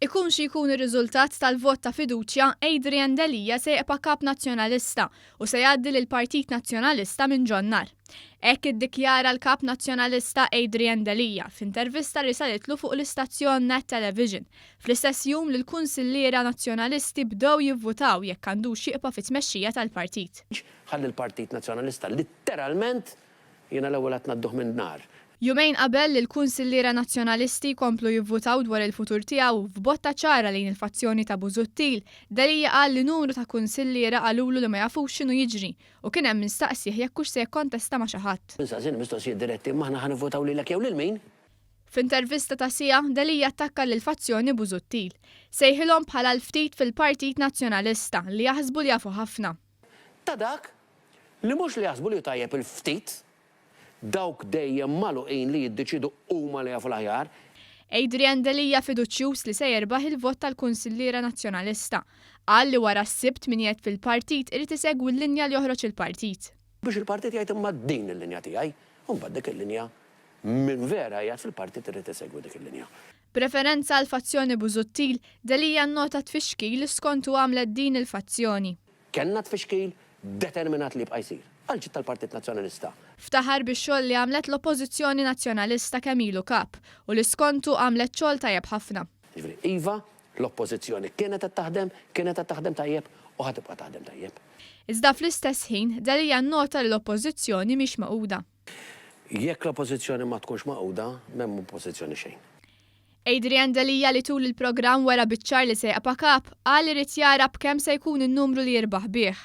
Ikun xi jkun ir-riżultat tal-vot ta' fiduċja, Adrian Delija se jibqa' kap nazzjonalista u se jgħaddi lill-Partit Nazzjonalista minn Ġonnar. Hekk iddikjara l-kap nazzjonalista Adrian Delija f'intervista li saritlu fuq l-istazzjon Net Television fl-istess jum li l-kunsilliera nazzjonalisti bdew jivvutaw jekk għandux jibqa' fit-tmexxija tal-partit. Ħalli l-Partit Nazzjonalista litteralment jiena l-ewwel qed nadduh minn nar. Jumejn qabel li l-kunsilliera nazzjonalisti komplu jivvutaw dwar il-futur tiegħu f'botta ċara lejn il-fazzjoni ta' Busuttil, Delija qal li numru ta' kunsilliera qalulu li ma jafux x'inhu jiġri u kien hemm mistaqsih jekk hux se jikkontesta ma' xi ħadd. Nistaqsin mistoqsijiet diretti ma aħna ħanivvotaw lilek jew lil min? F'intervista ta' sija, Delija attakka lil fazzjoni Busuttil. Sejħilhom bħala l-ftit fil-Partit Nazzjonalista li jaħsbu li jafu ħafna. Ta' dak li mhux li jaħsbu li tajjeb il-ftit dawk dejjem magħluqin li jiddeċidu huma li jafu l-aħjar. Adrian Delija fiduċjuż li se jerbaħ il-vot tal-Kunsilliera Nazzjonalista. Qal li wara s-sibt min jgħid fil-partit irid isegwi l-linja li joħroġ il-partit. Biex il-partit jgħid imma din il-linja tiegħi, u mbagħad dik il-linja minn vera jgħid fil-partit irid isegwi dik il-linja. Preferenza għal fazzjoni Busuttil, Delija nnota tfixkil skontu għamlet din il-fazzjoni. Kenna tfixkil determinat li jibqa' jsir għal-ġid tal-Partit Nazzjonalista. Ftaħar bix-xogħol li għamlet l-Oppożizzjoni Nazzjonalista kemm ilu kap u li skontu għamlet xogħol tajjeb ħafna. Iva, l-Oppożizzjoni kienet qed taħdem tajjeb u ħad tibqa' taħdem tajjeb. Iżda fl-istess ħin Delija nnota li l-Oppożizzjoni mhix maquda. Jekk l-Oppożizzjoni ma tkunx maquda, m'hemm oppożizzjoni xejn. Adrian Delija li tul il-programm wara biċ-ċar li se jaqpa' kap qal li rid jara b'kemm se jkun in-numru li jirbaħ bih.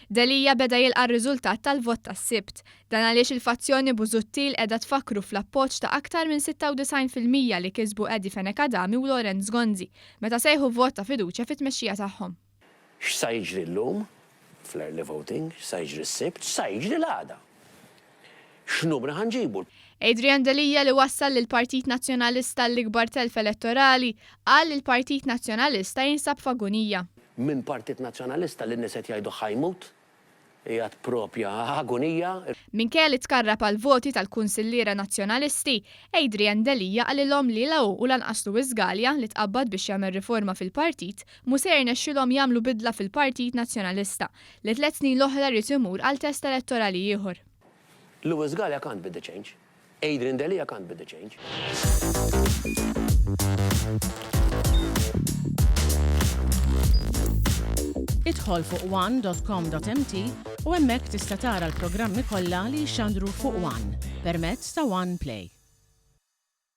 Delija beda jilqa' r-riżultat tal-vot tas-sibt, dan għaliex il-fazzjoni Busuttil qiegħda tfakru fl-appoġġ ta' aktar minn 96% li kisbu Edi Fenekadami u Lorenz Gonzi meta sejħu vot ta' fiduċja fit-tmexxija tagħhom. X'sa jiġri llum fl-early voting, x'sa jiġri s-sibt, x'sa jiġri l-għada. X'numru ħanġibu? Adrian Delija li wassal lill Partit Nazzjonalista l-ikbar telf elettorali qal li l-Partit Nazzjonalista jinsab f'agonija. Min Partit Nazzjonalista li n-nies qed jgħidu ħajmut hija propja agonija. Minkejja li tkarrab għal voti tal-Kunsilliera Nazzjonalisti, Adrian Delija qalilhom li law u lanqaslu Iżgalja li tqabbad biex jagħmel riforma fil-partit mhu se jirnexxilhom jagħmlu bidla fil-Partit Nazzjonalista li 3 snin l-oħra rid imur għal test elettorali ieħor. Louis Gallia can't be the change. Adrian Delija can't be the change. Idħol fuq one.com.mt u hemmhekk tista' tara l-programmi kollha li jxandru fuq One permezz ta' One Play.